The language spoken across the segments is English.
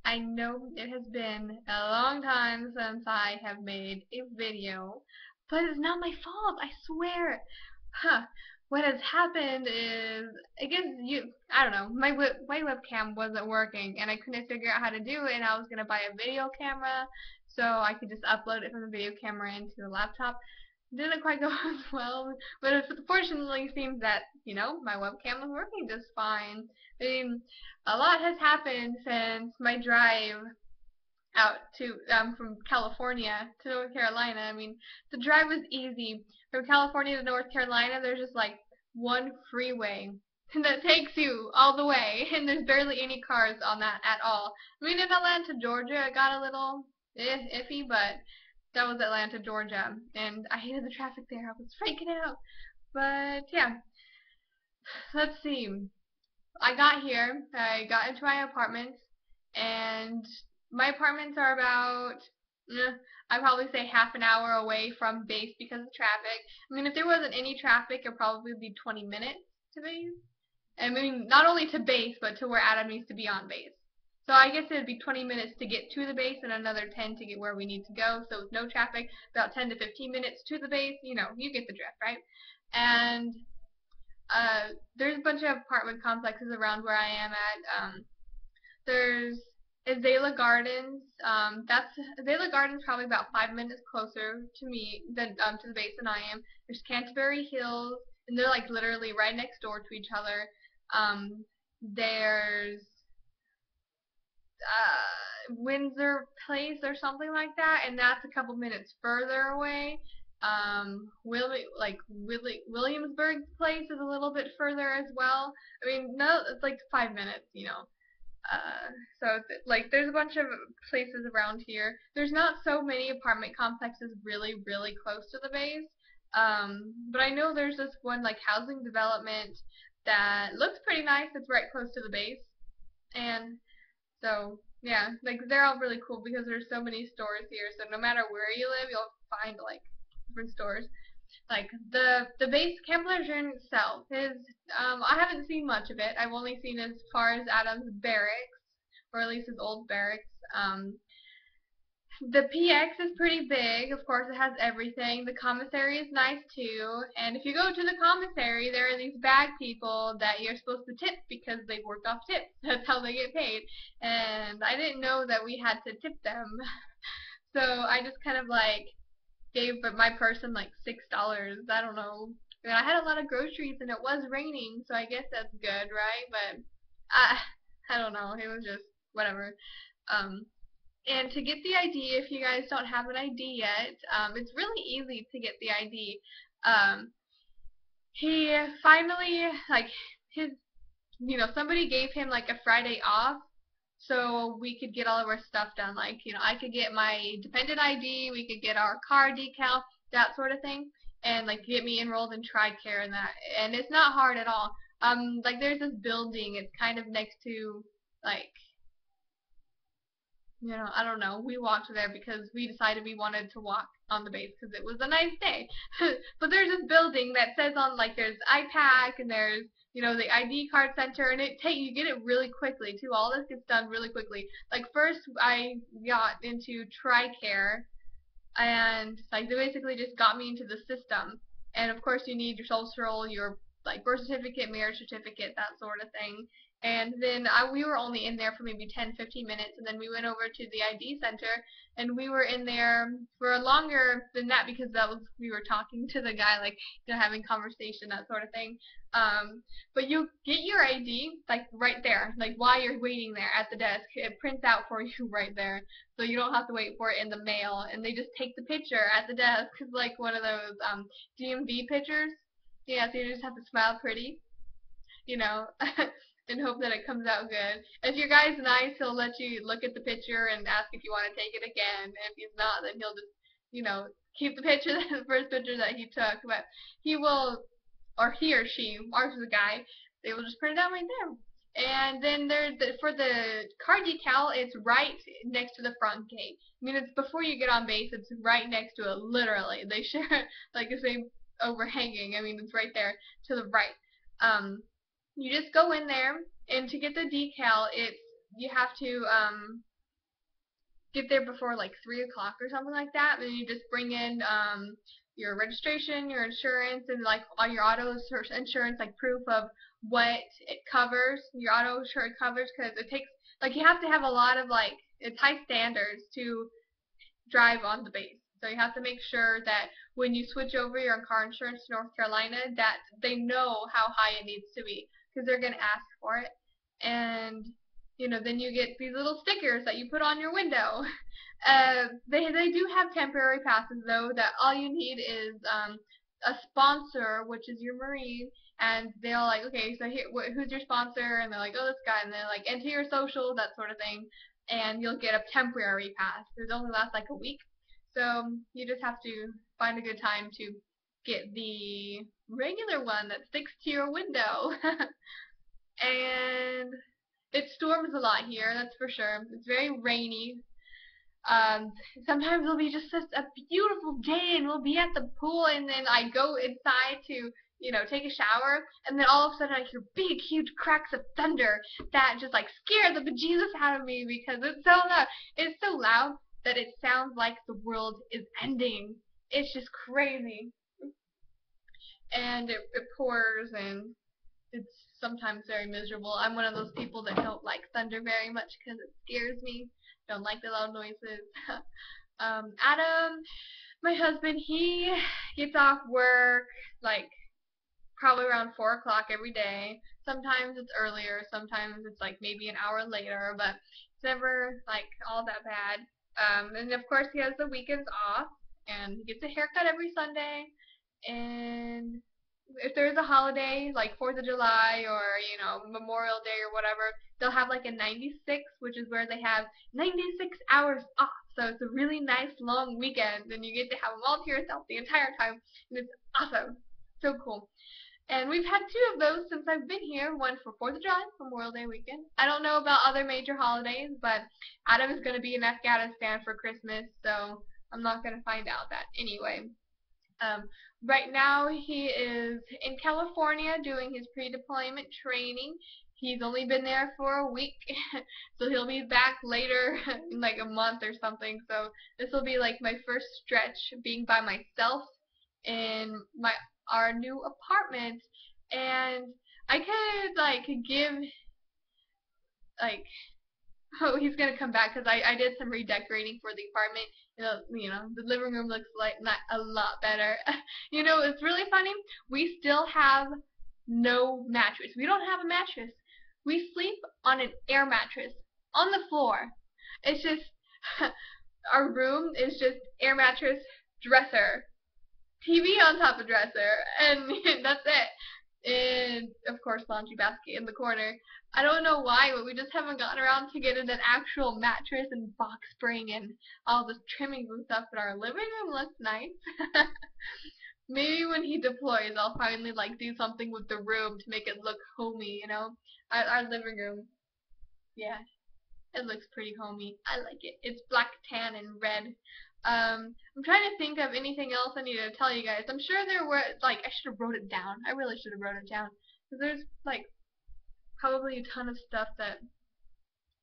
I know it has been a long time since I have made a video, but it's not my fault, I swear. Huh. What has happened is, I don't know, my webcam wasn't working, and I couldn't figure out how to do it, and I was going to buy a video camera, so I could just upload it from the video camera into a laptop. Didn't quite go as well, but it fortunately seems that, my webcam is working just fine. I mean, a lot has happened since my drive out to from California to North Carolina. I mean, the drive was easy. From California to North Carolina, there's just like one freeway that takes you all the way, and there's barely any cars on that at all. I mean, in Atlanta, Georgia, it got a little iffy, but that was Atlanta, Georgia, and I hated the traffic there. I was freaking out. But yeah, let's see. I got here, I got into my apartment, and my apartments are about, I'd probably say half an hour away from base because of traffic. I mean, if there wasn't any traffic, it'd probably be 20 minutes to base. I mean, not only to base, but to where Adam needs to be on base. So I guess it would be 20 minutes to get to the base and another 10 to get where we need to go. So with no traffic, about 10 to 15 minutes to the base. You get the drift, right? And there's a bunch of apartment complexes around where I am at. There's Azalea Gardens. Azalea Gardens probably about 5 minutes closer to me than to the base than I am. There's Canterbury Hills, and they're like literally right next door to each other. There's Windsor Place or something like that, and that's a couple minutes further away. Williamsburg Place is a little bit further as well. I mean, no, it's like 5 minutes. So there's a bunch of places around here. There's not so many apartment complexes really, really close to the base. But I know there's this one like housing development that looks pretty nice. It's right close to the base, and so yeah, like they're all really cool because there's so many stores here. So no matter where you live, you'll find like different stores. Like the base Camp Lejeune itself is I haven't seen much of it. I've only seen as far as Adam's barracks, or at least his old barracks. The PX is pretty big. Of course, it has everything. The commissary is nice too. And if you go to the commissary, there are these bag people that you're supposed to tip because they work off tips. That's how they get paid. And I didn't know that we had to tip them. So I just kind of like gave my person like $6. I don't know. I mean, I had a lot of groceries and it was raining, so I guess that's good, right? But I don't know. It was just whatever. And to get the ID, if you guys don't have an ID yet, it's really easy to get the ID. He finally, somebody gave him like a Friday off so we could get all of our stuff done. Like, I could get my dependent ID, we could get our car decal, that sort of thing, and like get me enrolled in Tricare and that. And it's not hard at all. Like there's this building, it's kind of next to like, I don't know. We walked there because we decided we wanted to walk on the base because it was a nice day. But there's this building that says on, like, there's IPAC and there's, the ID card center, and you get it really quickly too. All this gets done really quickly. Like first I got into Tricare, and like they basically just got me into the system. And of course you need your social, your like birth certificate, marriage certificate, that sort of thing. And then we were only in there for maybe 10-15 minutes, and then we went over to the ID center, and we were in there for longer than that because we were talking to the guy, like, having conversation, that sort of thing. But you get your ID, like, right there, like, while you're waiting there at the desk. It prints out for you right there, so you don't have to wait for it in the mail, and they just take the picture at the desk, like one of those DMV pictures. Yeah, so you just have to smile pretty, and hope that it comes out good. If your guy's nice, he'll let you look at the picture and ask if you want to take it again. And if he's not, then he'll just, keep the picture, the first picture that he took. But he will, or he or she, ours is a guy, they will just print it out right there. And then for the car decal, it's right next to the front gate. I mean, it's before you get on base. It's right next to it, literally. They share like the same overhanging. I mean, it's right there to the right. You just go in there, and to get the decal, it's you have to get there before like 3 o'clock or something like that. And then you just bring in your registration, your insurance, and like all your auto insurance, like proof of what it covers, your auto insurance covers, because it takes, like, you have to have a lot of, like, it's high standards to drive on the base. So you have to make sure that when you switch over your car insurance to North Carolina, that they know how high it needs to be, because they're going to ask for it. And then you get these little stickers that you put on your window. They do have temporary passes though. That all you need is a sponsor, which is your Marine, and they'll like, okay, so here, who's your sponsor? And they're like, oh, this guy, and they're like, enter your social, that sort of thing, and you'll get a temporary pass. It only lasts like a week, so you just have to find a good time to get the regular one that sticks to your window. And it storms a lot here, that's for sure. It's very rainy. Sometimes it'll be just such a beautiful day and we'll be at the pool, and then I go inside to, take a shower, and then all of a sudden I hear big, huge cracks of thunder that just like scare the bejesus out of me, because it's so loud. It's so loud that it sounds like the world is ending. It's just crazy. And it pours, and it's sometimes very miserable. I'm one of those people that don't like thunder very much because it scares me. Don't like the loud noises. Adam, my husband, he gets off work like probably around 4 o'clock every day. Sometimes it's earlier, sometimes it's like maybe an hour later, but it's never like all that bad. And of course he has the weekends off, and he gets a haircut every Sunday, and if there's a holiday like 4th of July or Memorial Day or whatever, they'll have like a 96, which is where they have 96 hours off. So it's a really nice long weekend, and you get to have them all to yourself the entire time, and it's awesome, so cool. And we've had 2 of those since I've been here. One for 4th of July, Memorial Day weekend. I don't know about other major holidays, but Adam is going to be in Afghanistan for Christmas, so I'm not going to find out that anyway. Right now he is in California doing his pre-deployment training. He's only been there for a week, so he'll be back later in like a month or something. So this will be like my first stretch being by myself in our new apartment, and I could like give like, oh, he's gonna come back because I did some redecorating for the apartment. The living room looks like not a lot better. It's really funny. We still have no mattress. We don't have a mattress. We sleep on an air mattress on the floor. It's just our room is just air mattress, dresser, TV on top of dresser, and that's it. And of course laundry basket in the corner. I don't know why, but we just haven't gotten around to getting an actual mattress and box spring and all the trimmings and stuff, but our living room looks nice. Maybe when he deploys I'll finally like do something with the room to make it look homey, Our living room, yeah, it looks pretty homey. I like it. It's black, tan, and red. I'm trying to think of anything else I need to tell you guys. I'm sure there were, like, I should have wrote it down. I really should have wrote it down. Because there's, like, probably a ton of stuff that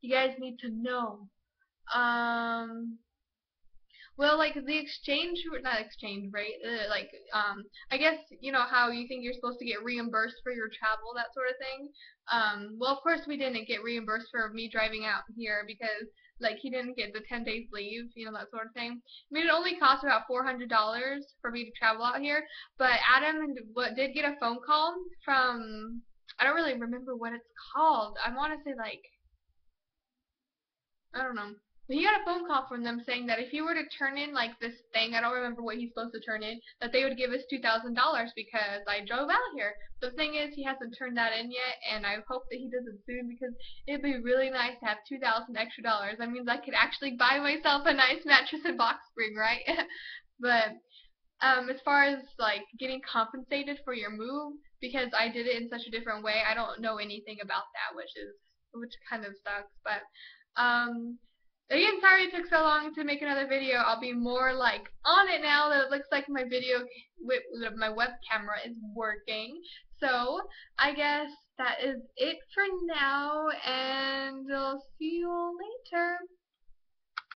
you guys need to know. Well, like, the exchange, not exchange rate, I guess, how you think you're supposed to get reimbursed for your travel, that sort of thing. Well, of course we didn't get reimbursed for me driving out here because, like, he didn't get the 10 days leave, that sort of thing. I mean, it only cost about $400 for me to travel out here, but Adam did get a phone call from, I don't really remember what it's called. I want to say, like, I don't know. But he got a phone call from them saying that if he were to turn in like this thing, I don't remember what he's supposed to turn in, that they would give us $2,000 because I drove out here. The thing is, he hasn't turned that in yet, and I hope that he does it soon because it'd be really nice to have $2,000 extra dollars. That means I could actually buy myself a nice mattress and box spring, right? But as far as like getting compensated for your move, because I did it in such a different way, I don't know anything about that, which kind of sucks. But again, sorry it took so long to make another video. I'll be more like on it now that it looks like my video with my web camera is working. So I guess that is it for now, and will see you all later.